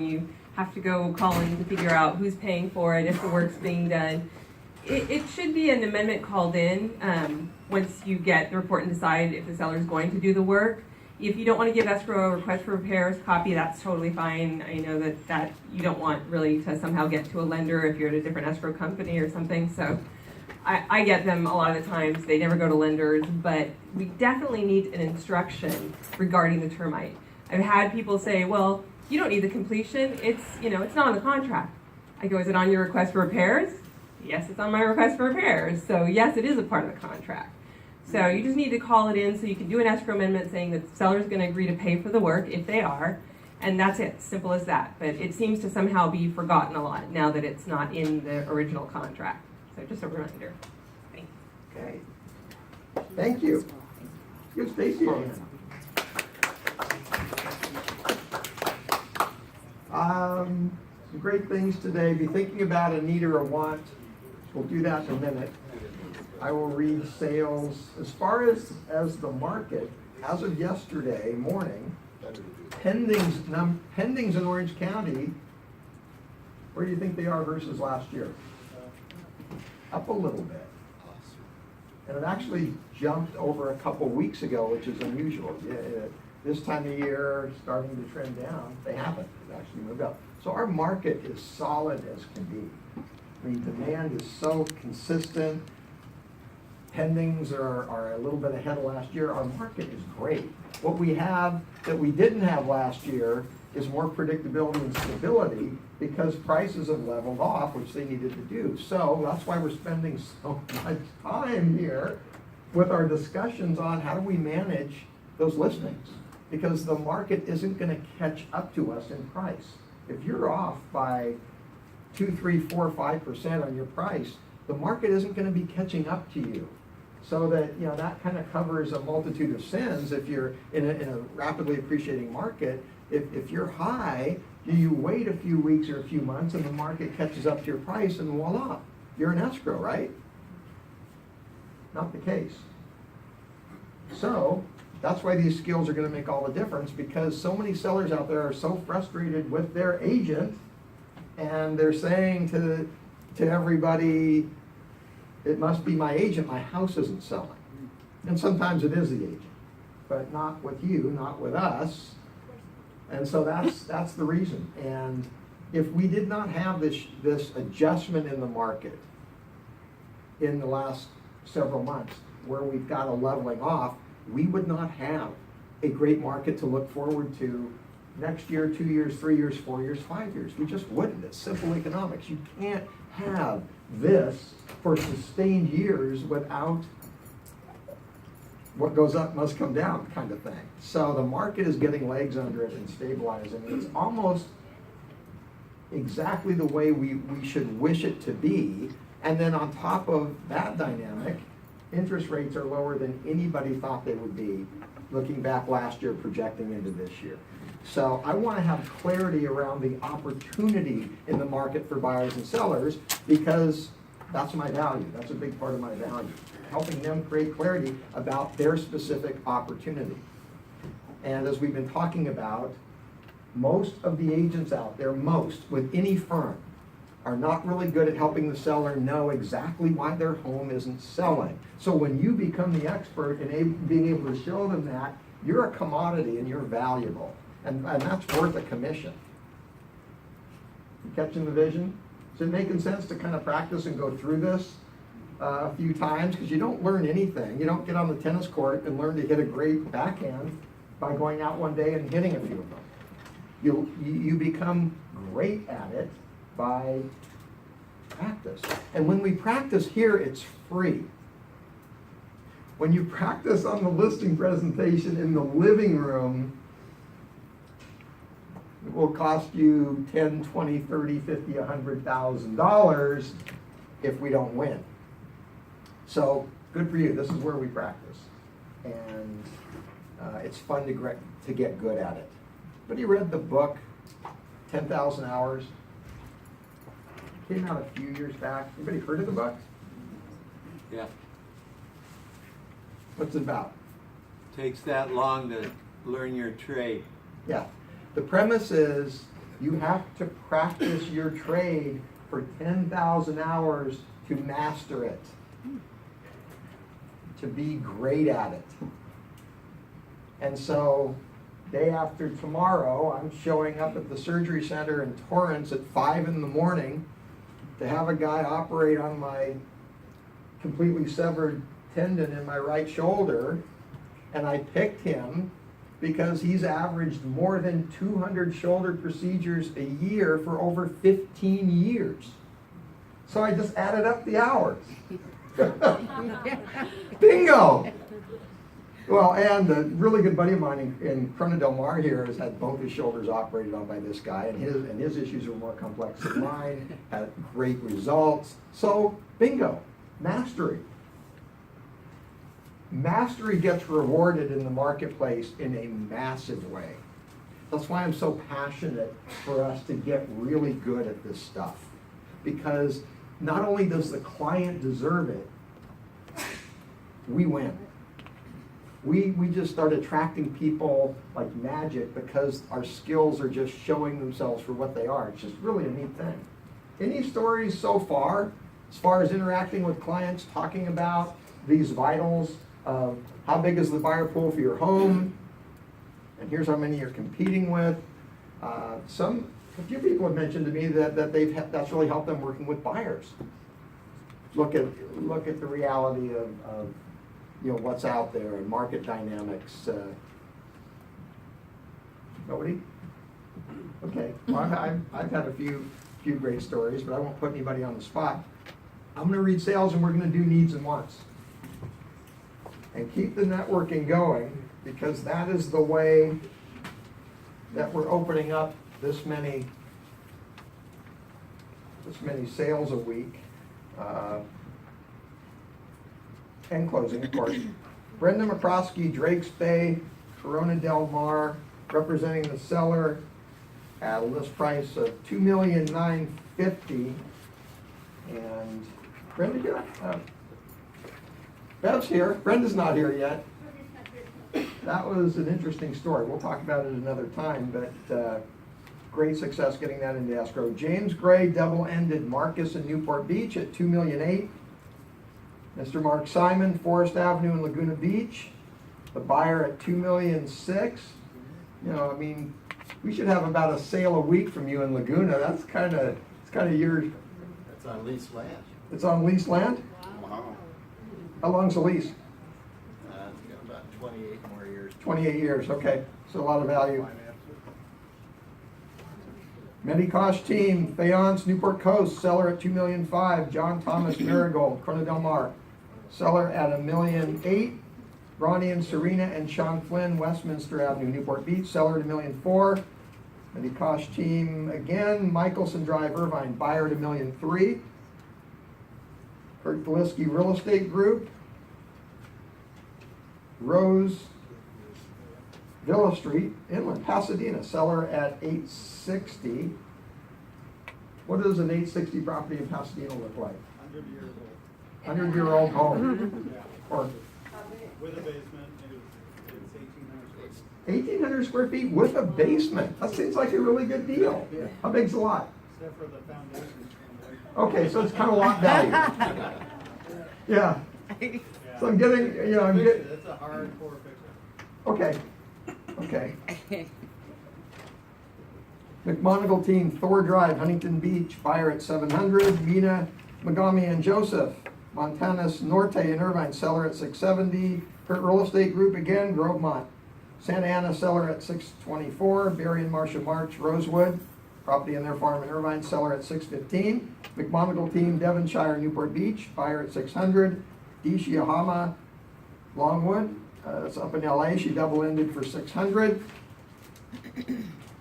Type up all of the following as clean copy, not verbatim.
You have to go calling to figure out who's paying for it, if the work's being done. It should be an amendment called in once you get the report and decide if the seller is going to do the work. If you don't want to give escrow a request for repairs copy, that's totally fine. I know that you don't want really to somehow get to a lender if you're at a different escrow company or something. So I get them a lot of the times. They never go to lenders, but we definitely need an instruction regarding the termite. I've had people say, well, you don't need the completion. It's not on the contract. I go, is it on your request for repairs? Yes, it's on my request for repairs. So yes, it is a part of the contract. So you just need to call it in so you can do an escrow amendment saying that the seller is going to agree to pay for the work if they are, and that's it. Simple as that. But it seems to somehow be forgotten a lot now that it's not in the original contract. So just a reminder. Thanks. Okay. Thank you. Give Stacy a hand. Some great things today. Be thinking about a need or a want. We'll do that in a minute. I will read sales. As far as the market, as of yesterday morning, pendings in Orange County, where do you think they are versus last year? Up a little bit. And it actually jumped over a couple weeks ago, which is unusual. This time of year, starting to trend down, they haven't. It actually moved up. So our market is solid as can be. I mean, demand is so consistent. Pendings are a little bit ahead of last year. Our market is great. What we have that we didn't have last year is more predictability and stability because prices have leveled off, which they needed to do. So that's why we're spending so much time here with our discussions on how do we manage those listings, because the market isn't going to catch up to us in price. If you're off by 2, 3, 4, 5% on your price, the market isn't going to be catching up to you. So that, that kind of covers a multitude of sins. If you're in a rapidly appreciating market, if you're high, you wait a few weeks or a few months and the market catches up to your price and voila, you're in escrow, right? Not the case. So that's why these skills are going to make all the difference, because so many sellers out there are so frustrated with their agent, and they're saying to everybody, it must be my agent, my house isn't selling. And sometimes it is the agent, but not with you, not with us. And so that's the reason. And if we did not have this adjustment in the market in the last several months, where we've got a leveling off, we would not have a great market to look forward to next year, 2 years, 3 years, 4 years, 5 years. We just wouldn't. It's simple economics. You can't have this for sustained years without what goes up must come down kind of thing. So the market is getting legs under it and stabilizing. It's almost exactly the way we should wish it to be. And then on top of that dynamic, interest rates are lower than anybody thought they would be looking back last year, projecting into this year. So I want to have clarity around the opportunity in the market for buyers and sellers, because that's my value. That's a big part of my value, helping them create clarity about their specific opportunity. And as we've been talking about, most of the agents out there, with any firm, are not really good at helping the seller know exactly why their home isn't selling. So when you become the expert in being able to show them that, you're a commodity and you're valuable. And that's worth a commission. You catching the vision? Is it making sense to kind of practice and go through this a few times? Because you don't learn anything. You don't get on the tennis court and learn to hit a great backhand by going out one day and hitting a few of them. You become great at it by practice. And when we practice here, it's free. When you practice on the listing presentation in the living room, it will cost you $10, $20, $30, $50, $100,000 if we don't win. So good for you. This is where we practice. And it's fun to get good at it. But you read the book, 10,000 Hours? It came out a few years back. Anybody heard of the book? Yeah. What's it about? Takes that long to learn your trade. Yeah. The premise is You have to practice your trade for 10,000 hours to master it, to be great at it. And so, day after tomorrow, I'm showing up at the surgery center in Torrance at 5 in the morning to have a guy operate on my completely severed tendon in my right shoulder. And I picked him because he's averaged more than 200 shoulder procedures a year for over 15 years. So I just added up the hours. Bingo! Well, and a really good buddy of mine in Corona Del Mar here has had both his shoulders operated on by this guy, and his issues were more complex than mine, had great results. So, bingo, mastery. Mastery gets rewarded in the marketplace in a massive way. That's why I'm so passionate for us to get really good at this stuff. Because not only does the client deserve it, we win. We just start attracting people like magic because our skills are just showing themselves for what they are. It's just really a neat thing. Any stories so far, as far as interacting with clients, talking about these vitals of how big is the buyer pool for your home, and here's how many you're competing with. A few people have mentioned to me that that's really helped them working with buyers. Look at the reality of what's out there and market dynamics. Nobody? Okay. Well, I've had a few great stories, but I won't put anybody on the spot. I'm going to read sales, and we're going to do needs and wants, and keep the networking going, because that is the way that we're opening up this many sales a week. And closing, of course. Brenda McCroskey, Drakes Bay, Corona Del Mar, representing the seller at a list price of $2,950,000. And Brenda, get Bev's here. Brenda's not here yet. That was an interesting story. We'll talk about it another time, but great success getting that into escrow. James Gray, double-ended Marcus in Newport Beach at $2,800,000. Mr. Mark Simon, Forest Avenue in Laguna Beach, the buyer at $2,600,000. We should have about a sale a week from you in Laguna. It's kind of your. That's on leased land. It's on leased land? Wow. How long's the lease? It's got about 28 more years. 28 years, okay. So a lot of value. Medikosh team, Fayance, Newport Coast, seller at $2,500,000. John Thomas Marigold, Corona Del Mar, seller at $1,800,000. Ronnie and Serena and Sean Flynn, Westminster Avenue, Newport Beach, seller at $1,400,000. Medikosh team again, Michelson Drive, Irvine, buyer at $1,300,000. Kurt Galiski Real Estate Group, Rose Villa Street, Inland, Pasadena, seller at $860,000. What does an $860,000 property in Pasadena look like? 100 years old. 100-year-old home. Yeah. Or With a basement, it's 1,800 square feet. 1,800 square feet with a basement. That seems like a really good deal. Yeah. How big's the lot? Except for the foundation. Okay, so it's kind of lot value. Yeah. So I'm getting, It's a hardcore picture. Okay. McMonagle team, Thor Drive, Huntington Beach, buyer at $700,000. Mina, Magami, and Joseph, Montanus Norte in Irvine, seller at $670,000. Kurt Real Estate Group again, Grovemont. Santa Ana, seller at $624,000. Barry and Marcia March, Rosewood, property in their farm in Irvine, seller at $615,000. McMonagle team, Devonshire, Newport Beach, buyer at $600,000. Dee Shiahama, Longwood, it's up in LA, she double-ended for $600,000.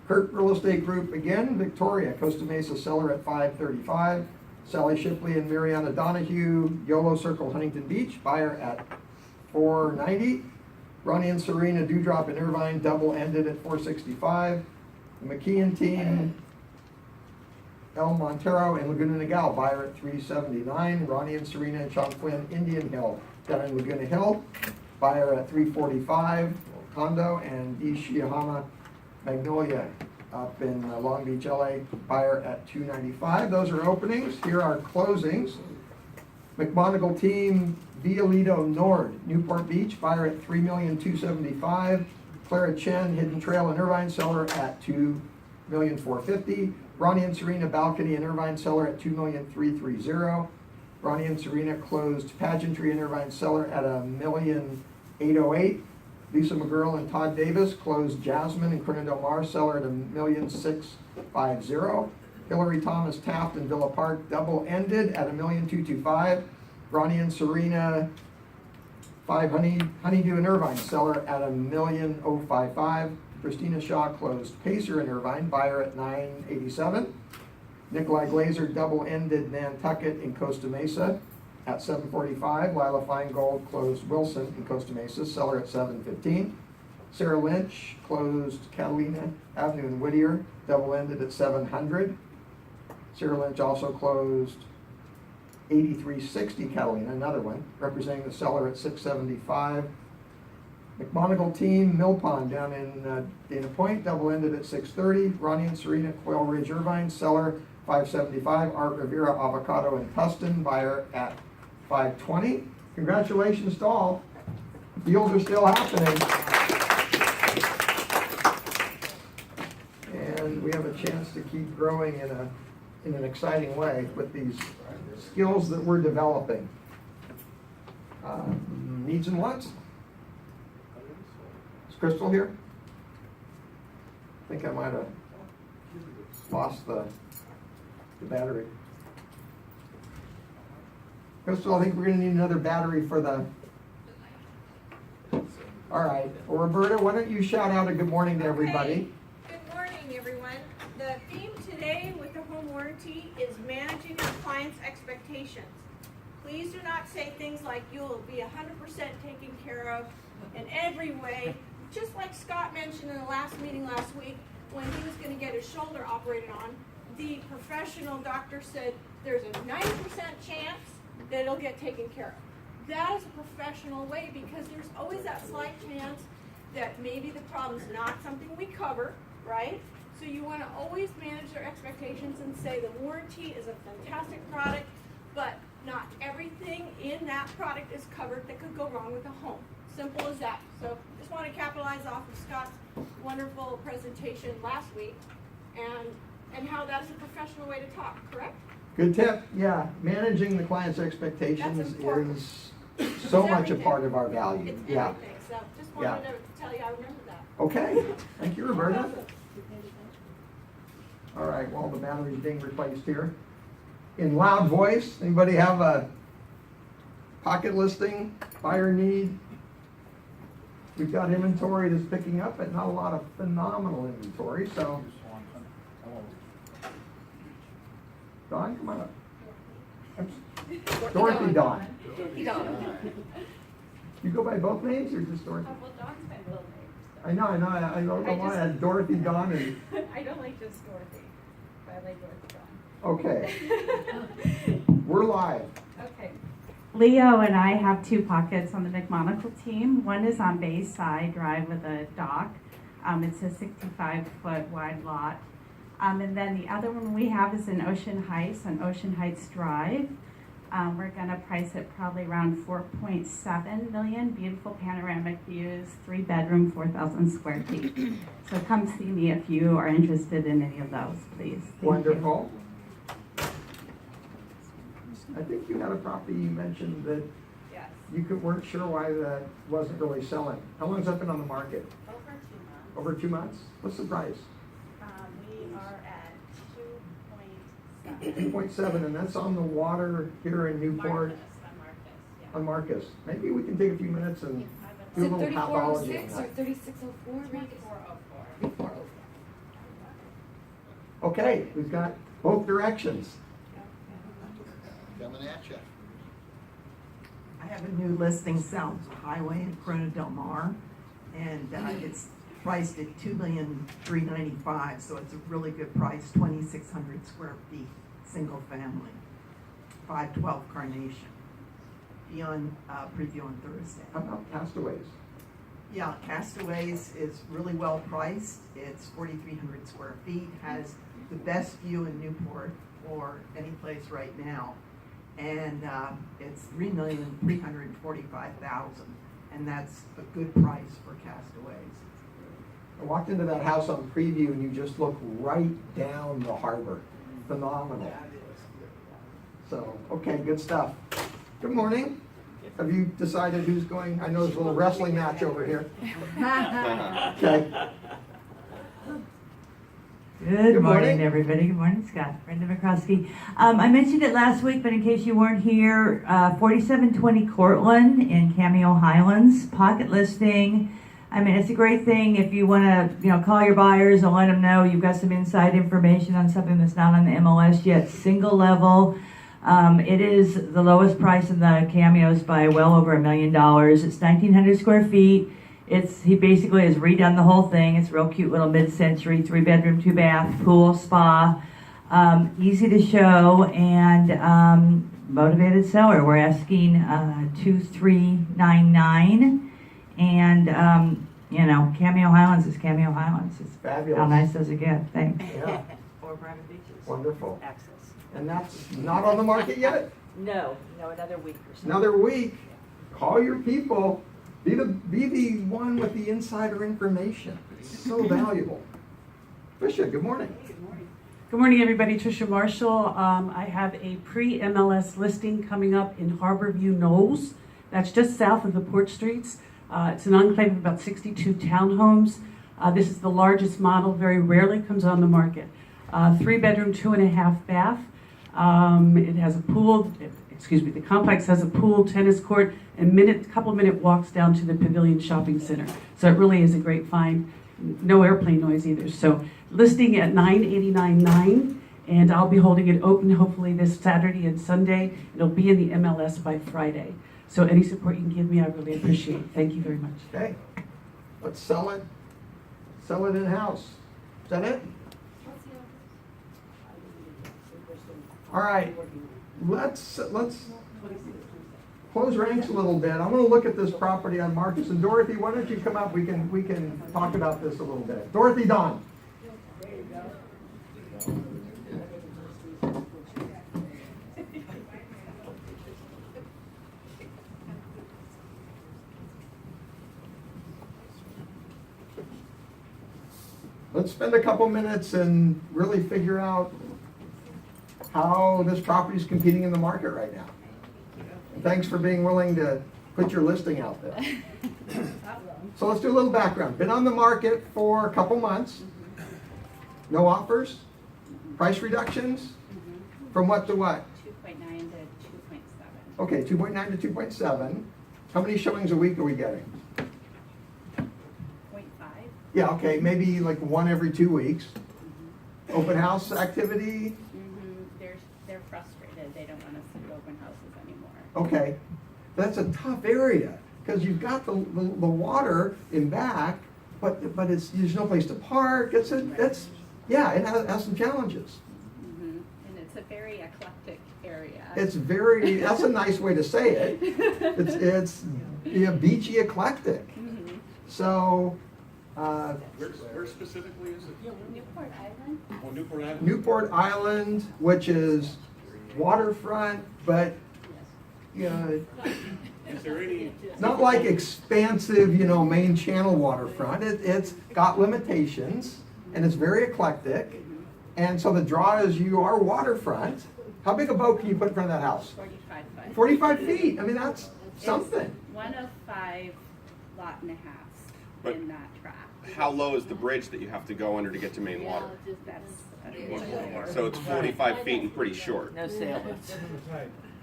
Kurt Real Estate Group again, Victoria, Costa Mesa, seller at $535,000. Sally Shipley and Mariana Donahue, YOLO Circle, Huntington Beach, buyer at $490,000. Ronnie and Serena Dewdrop in Irvine, double-ended at $465,000. The McKeon team, El Montero and Laguna Niguel, buyer at $379,000. Ronnie and Serena and Sean Flynn, Indian Hill, down in Laguna Hill, buyer at $345,000. Condo, and Dee Shiahama, Magnolia up in Long Beach, LA, buyer at $295. Those are openings. Here are closings. McMonagle Team, Violito Nord, Newport Beach, buyer at $3,275,000. Clara Chen, Hidden Trail in Irvine, seller at $2,450,000. Ronnie and Serena Balcony in Irvine, seller at $2,330,000. Ronnie and Serena closed Pageantry in Irvine, seller at $1,808,000. Lisa McGurl and Todd Davis closed Jasmine in Corona Del Mar, seller at $1,650,000. Hillary Thomas Taft in Villa Park, double-ended at $1,225,000. Ronnie and Serena, 5 Honeydew in Irvine, seller at $1,055,000. Christina Shaw closed Pacer in Irvine, buyer at $987,000. Nikolai Glazer, double-ended Nantucket in Costa Mesa at $745,000. Lila Feingold closed Wilson in Costa Mesa, seller at $715,000. Sarah Lynch closed Catalina Avenue in Whittier, double-ended at $700,000. Sarah Lynch also closed 8360 Catalina, another one, representing the seller at $675,000. McMonagle Team, Mill Pond down in Dana Point, double-ended at $630,000. Ronnie and Serena, Quail Ridge, Irvine, seller $575,000. Art Rivera Avocado in Tustin, buyer at $520,000. Congratulations to all. Deals are still happening. And we have a chance to keep growing in an exciting way with these skills that we're developing. Needs and wants? Is Crystal here? I think I might have lost the battery. Crystal, I think we're going to need another battery for the... All right. Well, Roberta, why don't you shout out a good morning to everybody? Okay. Good morning, everyone. The theme today with the home warranty is managing our clients' expectations. Please do not say things like you'll be 100% taken care of in every way. Just like Scott mentioned in the last meeting last week when he was going to get his shoulder operated on, the professional doctor said there's a 90% chance that it'll get taken care of. That is a professional way because there's always that slight chance that maybe the problem's not something we cover, right? So you want to always manage their expectations and say the warranty is a fantastic product, but not everything in that product is covered that could go wrong with the home. Simple as that. So just want to capitalize off of Scott's wonderful presentation last week and how that's a professional way to talk, correct? Good tip. Yeah, managing the client's expectations That's important. is so It's much a everything. part of our value. It's Yeah. everything. So just wanted to tell you I remember that. Okay. Thank you, Roberta. All right. Well, the battery's being replaced here. In loud voice, anybody have a pocket listing, buyer need? We've got inventory that's picking up, but not a lot of phenomenal inventory. So, Dawn, come on up. Dorothy Dawn. You go by both names or just Dorothy? Well, Dawn's my middle name. I know. I don't know why I had Dorothy Dawn and. I don't like just Dorothy, but I like Dorothy Dawn. Okay. We're live. Okay. Leo and I have 2 pockets on the McMonagle team. One is on Bayside Drive with a dock. It's a 65-foot wide lot. And then the other one we have is in Ocean Heights on Ocean Heights Drive. We're gonna price it probably around $4.7 million. Beautiful panoramic views, 3-bedroom, 4,000 square feet. So come see me if you are interested in any of those, please. Thank you. Wonderful. I think you had a property you mentioned that Yes. you weren't sure why that wasn't really selling. How long has that been on the market? Over 2 months. Over 2 months? What's the price? We are at 2.7. 2.7, and that's on the water here in Newport on Marcus. Maybe we can take a few minutes and do a Is it little pathology on 3406 or that. 3604? 3404. Okay, we've got both directions. Coming at you. I have a new listing south highway in Corona Del Mar, and it's priced at $2,395,000, so it's a really good price, 2,600 square feet, single family, 512 Carnation. Be on preview on Thursday. How about Castaways? Yeah, Castaways is really well priced. It's 4,300 square feet, has the best view in Newport or any place right now. And it's $3,345,000, and that's a good price for Castaways. I walked into that house on preview and you just look right down the harbor. Phenomenal. So, okay, good stuff. Good morning. Have you decided who's going? I know there's a little wrestling match over here. Okay. Good morning. morning, everybody. Good morning, Scott. Brenda McCroskey. I mentioned it last week, but in case you weren't here, 4720 Cortland in Cameo Highlands, pocket listing. I mean, it's a great thing if you want to, call your buyers and let them know you've got some inside information on something that's not on the MLS yet. Single level. It is the lowest price in the Cameos by well over $1 million. It's 1,900 square feet. He basically has redone the whole thing. It's a real cute little mid-century 3-bedroom, 2-bath, pool, spa, easy to show, and motivated seller. We're asking $2,399, and Cameo Highlands is Cameo Highlands. It's Fabulous. how nice does it get? Thanks. Yeah, Or private beaches. wonderful. Access. And that's not on the market yet? No, another week or so. Another week. Call your people. Be the one with the insider information. It's so valuable. Tricia, good morning. Good morning, everybody. Tricia Marshall. I have a pre-MLS listing coming up in Harborview Knolls. That's just south of the Port Streets. It's an enclave of about 62 townhomes. This is the largest model, very rarely comes on the market. 3-bedroom, 2.5 bath. It has a pool, the complex has a pool, tennis court, and couple minute walks down to the Pavilion Shopping Center. So it really is a great find. No airplane noise either. So listing at $989.9, and I'll be holding it open hopefully this Saturday and Sunday. It'll be in the MLS by Friday. So any support you can give me, I really appreciate it. Thank you very much. Okay. Let's sell it. Sell it in-house. Is that it? All right. Let's close ranks a little bit. I'm going to look at this property on Marcus. And Dorothy, why don't you come up? We can talk about this a little bit. Dorothy Don. Let's spend a couple minutes and really figure out how this property is competing in the market right now. Thanks for being willing to put your listing out there. So let's do a little background. Been on the market for a couple months. No offers? Price reductions? From what to what? 2.9 to 2.7. Okay, 2.9 to 2.7. How many showings a week are we getting? 0.5. Yeah, okay, maybe like one every 2 weeks. Open house activity? They're frustrated. They don't want us to do open houses anymore. Okay, that's a tough area because you've got the water in back, but there's no place to park. It has some challenges. And it's a very eclectic area. That's a nice way to say it. It's beachy eclectic. So. Where specifically is it? Newport Island. Oh, Newport Island. Newport Island, which is waterfront, but Is there any? not like expansive, main channel waterfront. It's got limitations, and it's very eclectic. And so the draw is you are waterfront. How big a boat can you put in front of that house? 45 foot. 45 feet. I mean, that's something. It's one of 5 lot and a halves But- in that track. How low is the bridge that you have to go under to get to main water? So it's 45 feet and pretty short. No sailboats.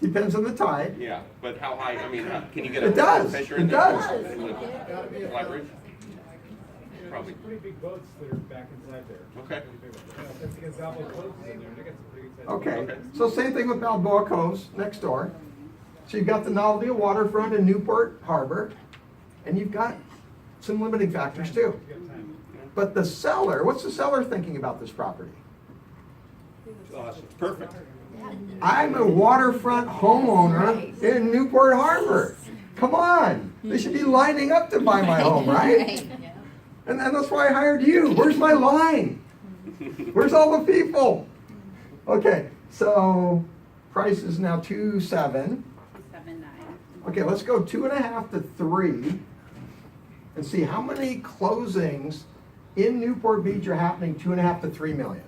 Depends on the tide. Yeah, but how high? I mean, can you get It does. Fisher It in there? does. Fly bridge? Probably. Pretty big boats that are back inside there. Okay. If the Gonzalo Coves in there, they got some pretty good sized Okay. Okay. So same thing with Balboa Coves next door. So you've got the novelty of waterfront in Newport Harbor, and you've got some limiting factors too. But the seller, what's the seller thinking about this property? Perfect. I'm a waterfront homeowner in Newport Harbor. Come on, they should be lining up to buy my home, right? And that's why I hired you. Where's my line? Where's all the people? Okay, so price is now 2.7. 7.9. Okay, let's go 2.5 to 3 and see how many closings in Newport Beach are happening 2.5 to 3 million.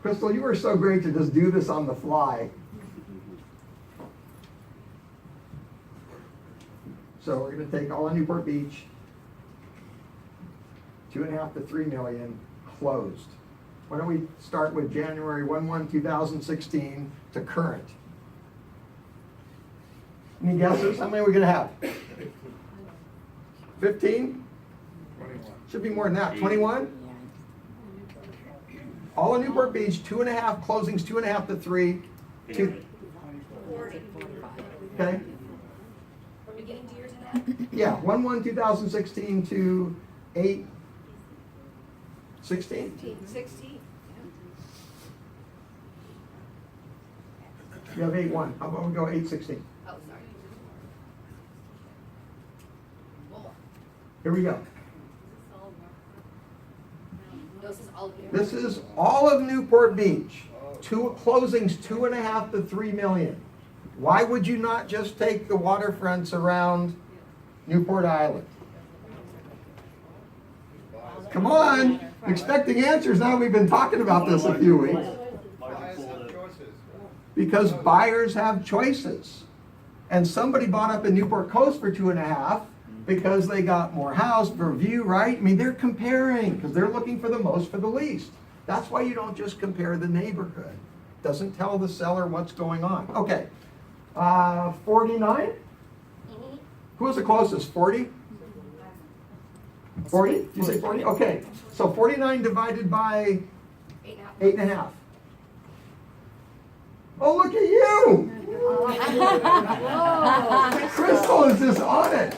Crystal, you were so great to just do this on the fly. So we're going to take all of Newport Beach, 2.5 to 3 million closed. Why don't we start with January 1/1/2016 to current? Any guesses? How many are we going to have? 15? 21. Should be more than that. 21? All in Newport Beach, 2.5 closings, 2.5 to 3. 40. Okay? From beginning to year to now? Yeah, 1/1/2016 to 8/16. 16. You have 8/1. How about we go 8/16? Oh, sorry. Here we go. This is all here. This is all of Newport Beach. Two closings, 2.5 to 3 million. Why would you not just take the waterfronts around Newport Island? Come on, expecting answers now. We've been talking about this a few weeks. Because buyers have choices. And somebody bought up in Newport Coast for 2.5 because they got more house, more view, right? I mean, they're comparing because they're looking for the most for the least. That's why you don't just compare the neighborhood. Doesn't tell the seller what's going on. Okay, 49? Who was the closest, 40? 40? Did you say 40? Okay, so 49 divided by 8.5. Oh, look at you! Crystal is just on it.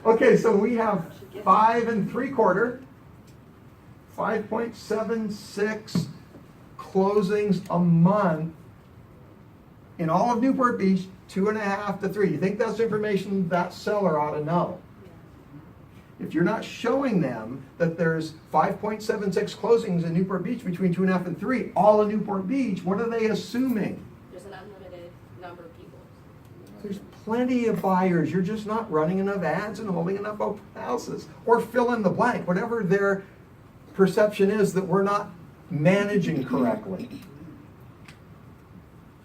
Okay, so we have 5 3/4, 5.76 closings a month in all of Newport Beach, 2.5 to 3. You think that's information that seller ought to know? If you're not showing them that there's 5.76 closings in Newport Beach between 2.5 and 3, all in Newport Beach, what are they assuming? There's an unlimited number of people. There's plenty of buyers. You're just not running enough ads and holding enough open houses. Or fill in the blank, whatever their perception is that we're not managing correctly.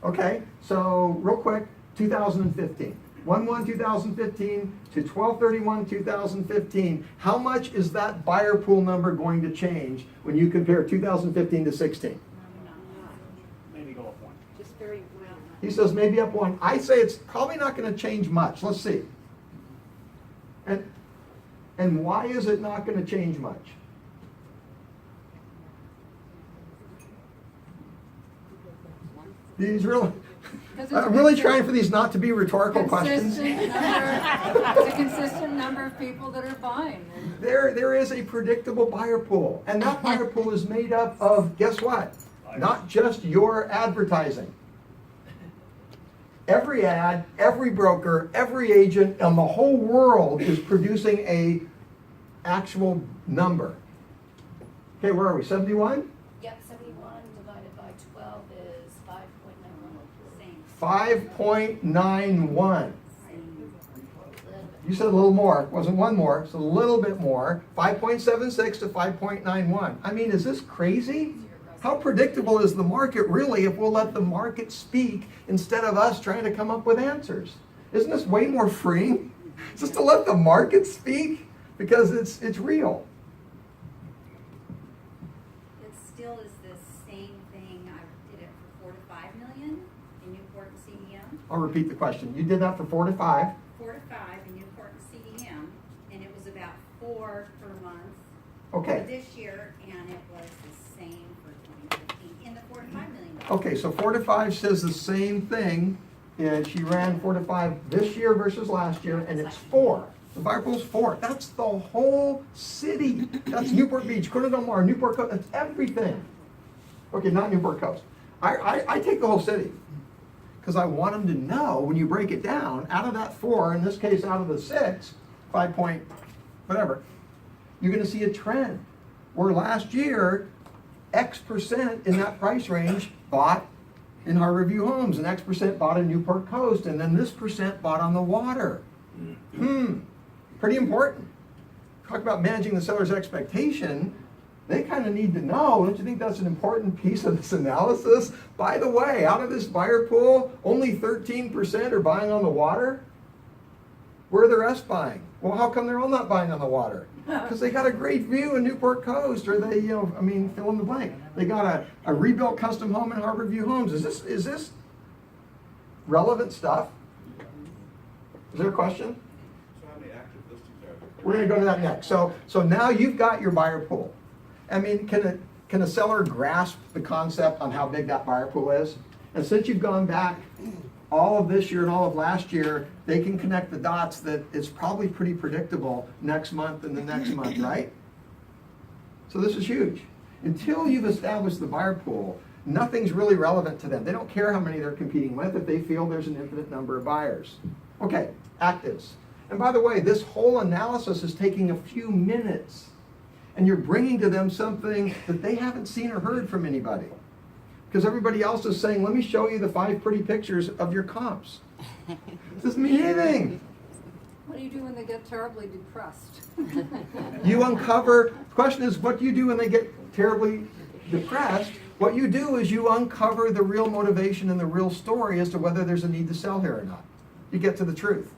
Okay, so real quick, 2015. 1/1/2015 to 12/31/2015. How much is that buyer pool number going to change when you compare 2015 to 16? Maybe go up 1. Just very well. He says maybe up 1. I say it's probably not going to change much. Let's see. And why is it not going to change much? These really, I'm really trying for these not to be rhetorical questions. It's a consistent number of people that are buying. There is a predictable buyer pool, and that buyer pool is made up of, guess what? Not just your advertising. Every ad, every broker, every agent in the whole world is producing a actual number. Okay, where are we? 71? Yep, 71 divided by 12 is 5.91. 5.91. You said a little more. It wasn't one more. It's a little bit more. 5.76 to 5.91. I mean, is this crazy? How predictable is the market really if we'll let the market speak instead of us trying to come up with answers? Isn't this way more freeing? Just to let the market speak because it's real. It still is the same thing. I did it for 4 to 5 million in Newport and CDM. I'll repeat the question. You did that for 4 to 5. 4 to 5 in Newport and CDM, and it was about 4 per month Okay. for this year, and it was the same for 2015 in the 4 to 5 million. Okay, so 4 to 5 says the same thing. And she ran 4 to 5 this year versus last year, and it's 4. The buyer pool's 4. That's the whole city. That's Newport Beach, Corona Del Mar, Newport Coast. That's everything. Okay, not Newport Coast. I take the whole city. because I want them to know when you break it down, out of that 4, in this case out of the 6, 5 point whatever, you're going to see a trend where last year X% in that price range bought in Harborview Homes, and X% bought in Newport Coast, and then this percent bought on the water. Pretty important. Talk about managing the seller's expectation. They kind of need to know. Don't you think that's an important piece of this analysis? By the way, out of this buyer pool, only 13% are buying on the water. Where are the rest buying? Well, how come they're all not buying on the water? Because they got a great view in Newport Coast, or they, fill in the blank. They got a rebuilt custom home in Harborview Homes. Is this relevant stuff? Is there a question? So how many active listings are there? We're going to go to that next. So now you've got your buyer pool. I mean, can a seller grasp the concept on how big that buyer pool is? And since you've gone back all of this year and all of last year, they can connect the dots that it's probably pretty predictable next month and the next month, right? So this is huge. Until you've established the buyer pool, nothing's really relevant to them. They don't care how many they're competing with if they feel there's an infinite number of buyers. Okay, actives. And by the way, this whole analysis is taking a few minutes, and you're bringing to them something that they haven't seen or heard from anybody. Because everybody else is saying, let me show you the 5 pretty pictures of your comps. Doesn't mean anything. What do you do when they get terribly depressed? You uncover, the question is, what do you do when they get terribly depressed? What you do is you uncover the real motivation and the real story as to whether there's a need to sell here or not. You get to the truth.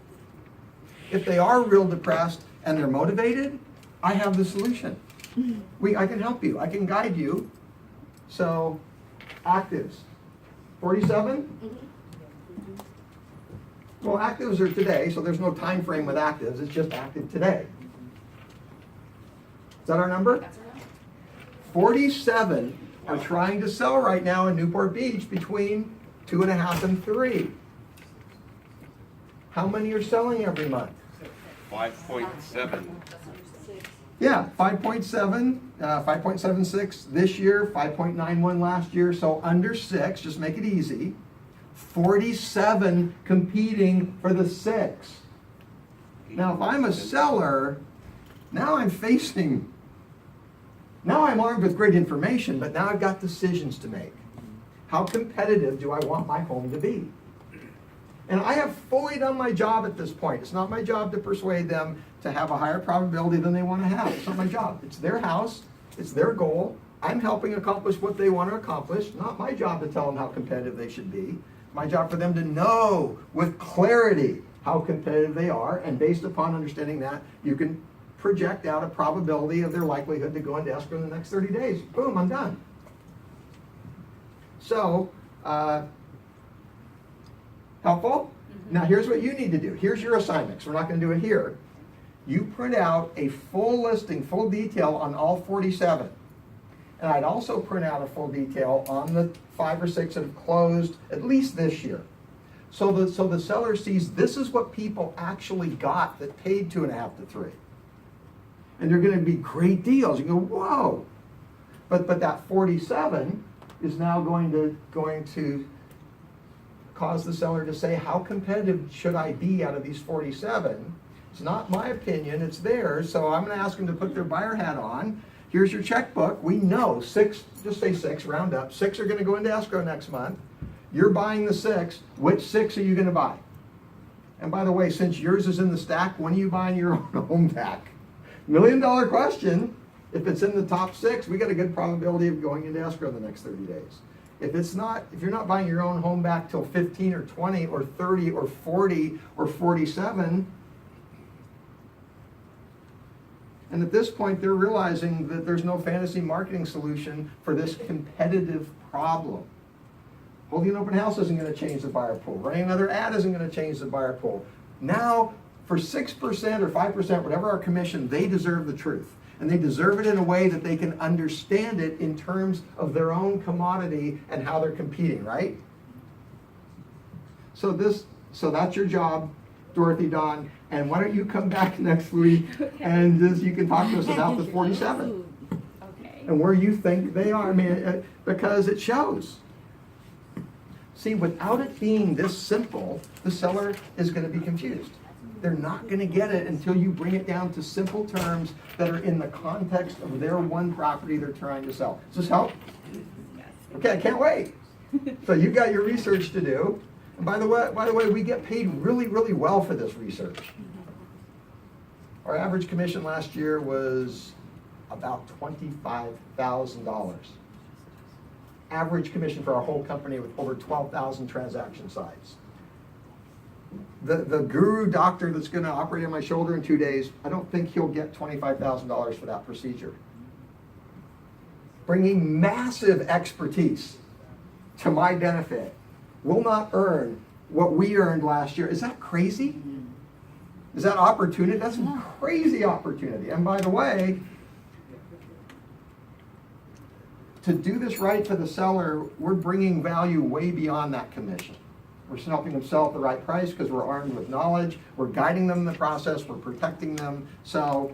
If they are real depressed and they're motivated, I have the solution. I can help you. I can guide you. So, actives. 47? Well, actives are today, so there's no time frame with actives. It's just active today. Is that our number? 47 are trying to sell right now in Newport Beach between 2.5 and 3. How many are selling every month? 5.7. Yeah, 5.7, 5.76 this year, 5.91 last year, so under 6, just make it easy. 47 competing for the 6. Now, if I'm a seller, now I'm armed with great information, but now I've got decisions to make. How competitive do I want my home to be? And I have fully done my job at this point. It's not my job to persuade them to have a higher probability than they want to have. It's not my job. It's their house. It's their goal. I'm helping accomplish what they want to accomplish. Not my job to tell them how competitive they should be. My job for them to know with clarity how competitive they are. And based upon understanding that, you can project out a probability of their likelihood to go into escrow in the next 30 days. Boom, I'm done. So, helpful? Now here's what you need to do. Here's your assignment, 'cause we're not going to do it here. You print out a full listing, full detail on all 47. And I'd also print out a full detail on the 5 or 6 that have closed at least this year. So the seller sees this is what people actually got that paid 2.5 to 3. And they're going to be great deals. You go, whoa. But that 47 is now going to cause the seller to say, how competitive should I be out of these 47? It's not my opinion, it's theirs, so I'm going to ask them to put their buyer hat on. Here's your checkbook. We know 6, just say 6, round up. 6 are going to go into escrow next month. You're buying the 6. Which 6 are you going to buy? And by the way, since yours is in the stack, when are you buying your own home back? $1 million question. If it's in the top 6, we got a good probability of going into escrow the next 30 days. If you're not buying your own home back till 15 or 20 or 30 or 40 or 47, and at this point they're realizing that there's no fantasy marketing solution for this competitive problem. Holding an open house isn't going to change the buyer pool. Running another ad isn't going to change the buyer pool. Now, for 6% or 5%, whatever our commission, they deserve the truth. And they deserve it in a way that they can understand it in terms of their own commodity and how they're competing, right? So that's your job, Dorothy, Dawn. And why don't you come back next week and you can talk to us about the 47 and where you think they are. I mean, because it shows. See, without it being this simple, the seller is gonna be confused. They're not gonna get it until you bring it down to simple terms that are in the context of their one property they're trying to sell. Does this help? Okay, I can't wait. So you've got your research to do. And by the way, we get paid really, really well for this research. Our average commission last year was about $25,000. Average commission for our whole company with over 12,000 transaction sites. The guru doctor that's gonna operate on my shoulder in 2 days, I don't think he'll get $25,000 for that procedure. Bringing massive expertise to my benefit will not earn what we earned last year. Is that crazy? Is that opportunity? That's a crazy opportunity. And by the way, to do this right for the seller, we're bringing value way beyond that commission. We're helping them sell at the right price because we're armed with knowledge. We're guiding them in the process. We're protecting them. So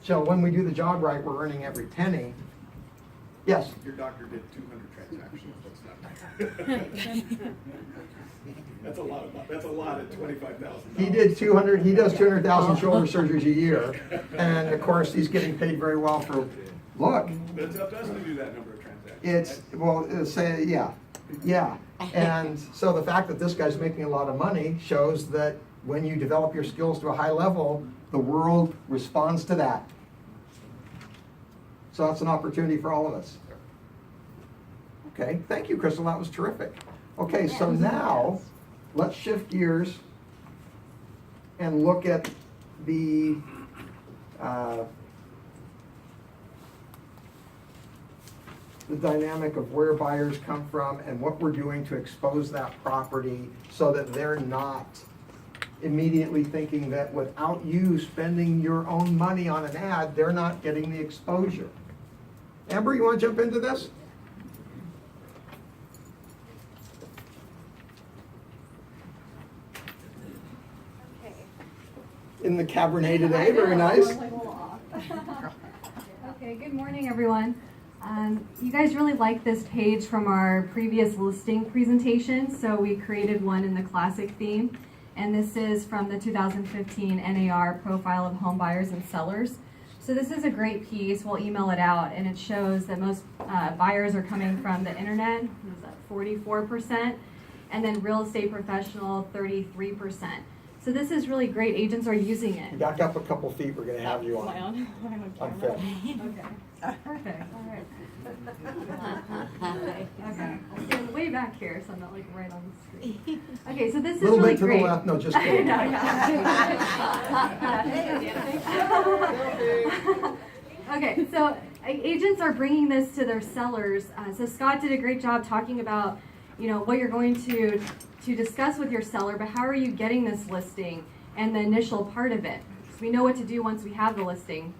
when we do the job right, we're earning every penny. Yes? Your doctor did 200 transactions. That's a lot at $25,000. He did 200. He does 200,000 shoulder surgeries a year, and of course he's getting paid very well for. Look. But it's up to us to do that number of transactions. Yeah. And so the fact that this guy's making a lot of money shows that when you develop your skills to a high level, the world responds to that. So that's an opportunity for all of us. Okay, thank you, Crystal, that was terrific. Okay, so now, let's shift gears and look at the dynamic of where buyers come from and what we're doing to expose that property so that they're not immediately thinking that without you spending your own money on an ad, they're not getting the exposure. Amber, you want to jump into this? Okay. In the Cabernet today, very nice. Okay, good morning, everyone. You guys really liked this page from our previous listing presentation, so we created one in the classic theme. And this is from the 2015 NAR Profile of Home Buyers and Sellers. So this is a great piece. We'll email it out, and it shows that most buyers are coming from the internet, what is that, 44%, and then real estate professional, 33%. So this is really great. Agents are using it. Back up a couple feet, we're going to have you on. My own Unfair. Okay, perfect. All right. Okay, I'll stand way back here, so I'm not like right on the screen. Okay, so this is Little really bit to great. the left, no, just kidding. Okay, so agents are bringing this to their sellers. So Scott did a great job talking about, what you're going to discuss with your seller, but how are you getting this listing and the initial part of it? So we know what to do once we have the listing.